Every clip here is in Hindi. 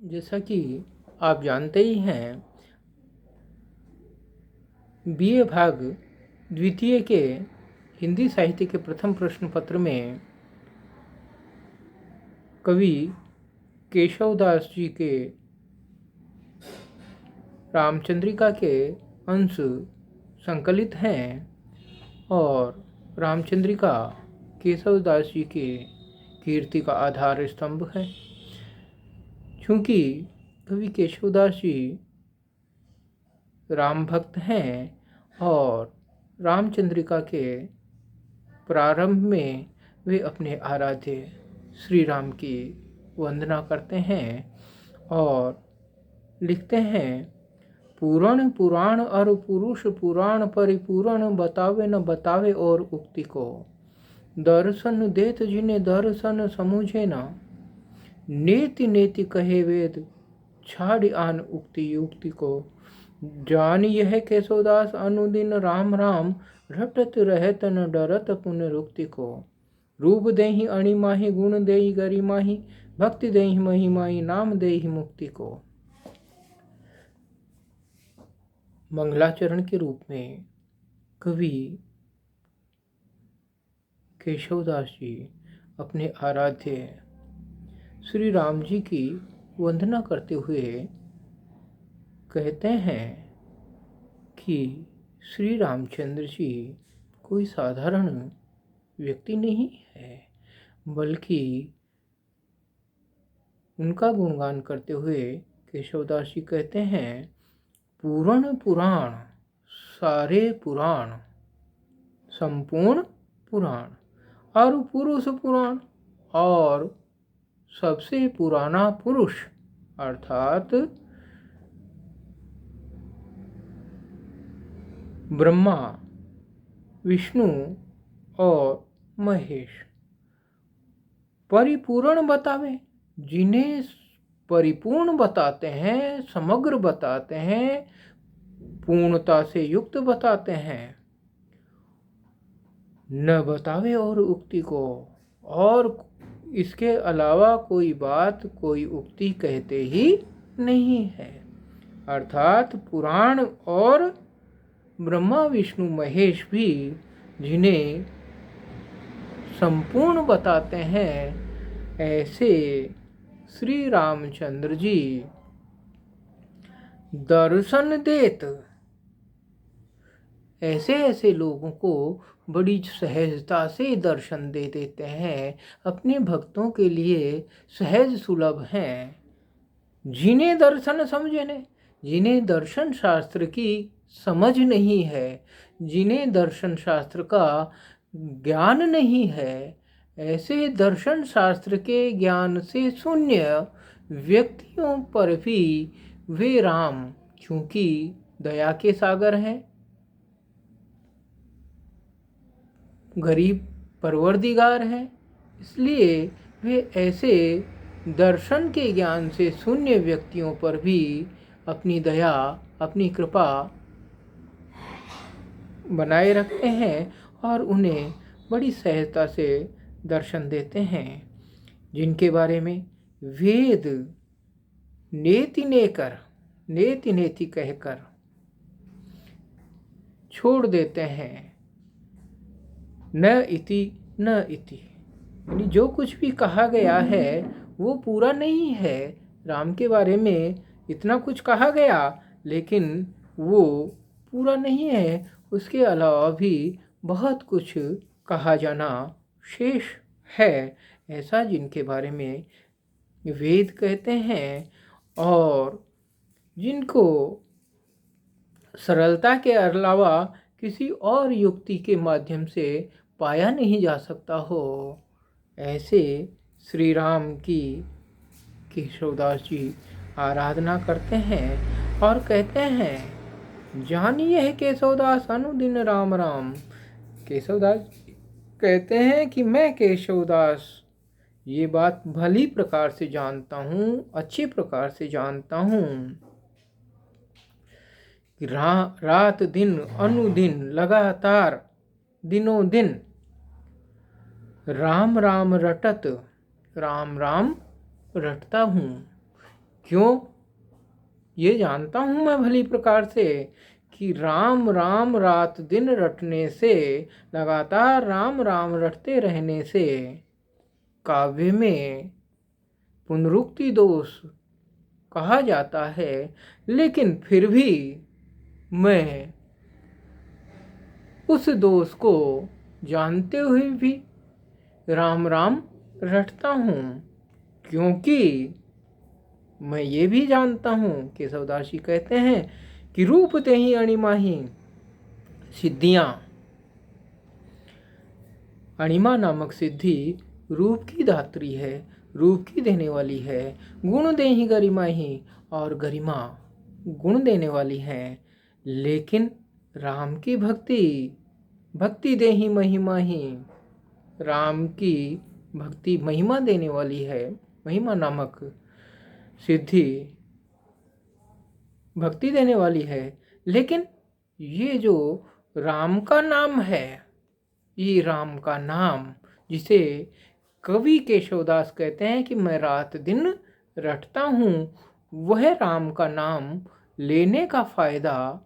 जैसा कि आप जानते ही हैं, बीए भाग द्वितीय के हिंदी साहित्य के प्रथम प्रश्न पत्र में कवि केशवदास जी के रामचंद्रिका के अंश संकलित हैं और रामचंद्रिका केशवदास जी के कीर्ति का आधार स्तंभ है। चूँकि कवि केशवदास जी राम भक्त हैं और रामचंद्रिका के प्रारंभ में वे अपने आराध्य श्री राम की वंदना करते हैं और लिखते हैं, पूरण पुराण और पुरुष पुराण परिपूर्ण बतावे न बतावे और उक्ति को, दर्शन देत जिन्हें दर्शन समझे न, नेति नेति कहे वेद छाड़ आन उक्ति युक्ति को, जान यह केशवदास अनुदिन राम राम रटत रहत न डरत पुनरुक्ति को, रूप देहि अणिमाहि गुण देहि गरिमाहि भक्ति देहि महिमाहि नाम देहि मुक्ति को। मंगलाचरण के रूप में कवि केशवदास जी अपने आराध्य श्री राम जी की वंदना करते हुए कहते हैं कि श्री रामचंद्र जी कोई साधारण व्यक्ति नहीं है, बल्कि उनका गुणगान करते हुए केशवदास जी कहते हैं, पूर्ण पुराण सारे पुराण संपूर्ण पुराण और पुरुष पुराण और सबसे पुराना पुरुष अर्थात ब्रह्मा विष्णु और महेश परिपूर्ण बतावे, जिन्हें परिपूर्ण बताते हैं, समग्र बताते हैं, पूर्णता से युक्त बताते हैं, न बतावे और उक्ति को, और इसके अलावा कोई बात कोई उक्ति कहते ही नहीं है। अर्थात पुराण और ब्रह्मा विष्णु महेश भी जिन्हें संपूर्ण बताते हैं, ऐसे श्री रामचंद्र जी दर्शन देत ऐसे ऐसे लोगों को बड़ी सहजता से दर्शन दे देते हैं, अपने भक्तों के लिए सहज सुलभ हैं। जिन्हें दर्शन समझे ने, जिन्हें दर्शन शास्त्र की समझ नहीं है, जिन्हें दर्शन शास्त्र का ज्ञान नहीं है, ऐसे दर्शन शास्त्र के ज्ञान से शून्य व्यक्तियों पर भी वे राम, क्योंकि दया के सागर हैं, गरीब परवरदिगार हैं, इसलिए वे ऐसे दर्शन के ज्ञान से शून्य व्यक्तियों पर भी अपनी दया अपनी कृपा बनाए रखते हैं और उन्हें बड़ी सहजता से दर्शन देते हैं, जिनके बारे में वेद नेति नेति कहकर छोड़ देते हैं। न इति यानी जो कुछ भी कहा गया है वो पूरा नहीं है। राम के बारे में इतना कुछ कहा गया लेकिन वो पूरा नहीं है, उसके अलावा भी बहुत कुछ कहा जाना शेष है, ऐसा जिनके बारे में वेद कहते हैं और जिनको सरलता के अलावा किसी और युक्ति के माध्यम से पाया नहीं जा सकता हो, ऐसे श्री राम की केशवदास जी आराधना करते हैं और कहते हैं, जानिए है केशवदास अनुदिन राम राम। केशवदास कहते हैं कि मैं केशवदास ये बात भली प्रकार से जानता हूँ, अच्छी प्रकार से जानता हूँ कि रात दिन अनुदिन लगातार दिनों दिन राम राम रटत राम राम रटता हूँ। क्यों? ये जानता हूँ मैं भली प्रकार से कि राम राम रात दिन रटने से, लगातार राम राम रटते रहने से काव्य में पुनरुक्ति दोष कहा जाता है। लेकिन फिर भी मैं उस दोष को जानते हुए भी राम राम रटता हूँ, क्योंकि मैं ये भी जानता हूँ, केशवदास जी कहते हैं कि रूप तेहि अणिमाही सिद्धियाँ। अणिमा नामक सिद्धि रूप की दात्री है, रूप की देने वाली है। गुण देहि गरिमा ही, और गरिमा गुण देने वाली है। लेकिन राम की भक्ति, भक्ति देहि महिमा ही, राम की भक्ति महिमा देने वाली है। महिमा नामक सिद्धि भक्ति देने वाली है। लेकिन ये जो राम का नाम है, ये राम का नाम जिसे कवि केशवदास कहते हैं कि मैं रात दिन रटता हूँ, वह राम का नाम लेने का फायदा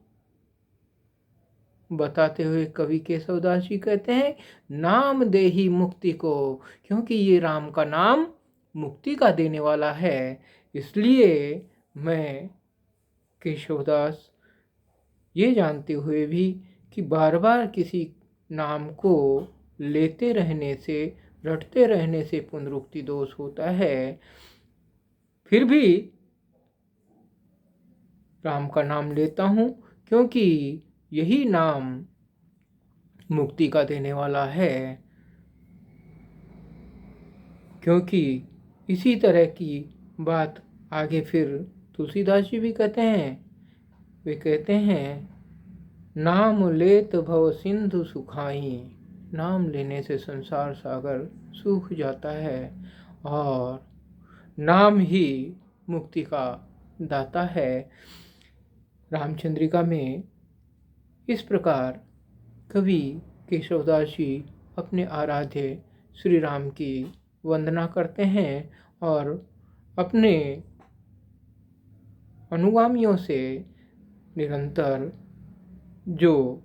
बताते हुए कवि केशवदास जी कहते हैं नाम देहि मुक्ति को, क्योंकि ये राम का नाम मुक्ति का देने वाला है। इसलिए मैं केशवदास ये जानते हुए भी कि बार बार किसी नाम को लेते रहने से, रटते रहने से पुनरुक्ति दोष होता है, फिर भी राम का नाम लेता हूँ, क्योंकि यही नाम मुक्ति का देने वाला है। क्योंकि इसी तरह की बात आगे फिर तुलसीदास जी भी कहते हैं। वे कहते हैं नाम लेत भव सिंधु सुखाई, नाम लेने से संसार सागर सूख जाता है और नाम ही मुक्ति का दाता है। रामचंद्रिका में इस प्रकार कवि केशवदास जी अपने आराध्य श्री राम की वंदना करते हैं और अपने अनुगामियों से निरंतर जो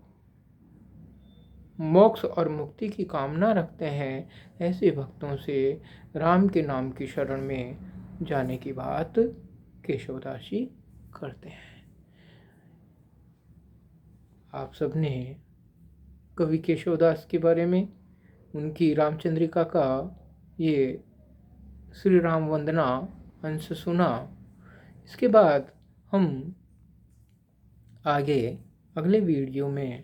मोक्ष और मुक्ति की कामना रखते हैं, ऐसे भक्तों से राम के नाम की शरण में जाने की बात केशवदास जी करते हैं। आप सबने कवि केशवदास के बारे में, उनकी रामचंद्रिका का ये श्री राम वंदना अंश सुना। इसके बाद हम आगे अगले वीडियो में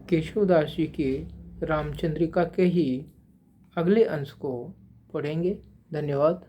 केशवदास जी के रामचंद्रिका के ही अगले अंश को पढ़ेंगे। धन्यवाद।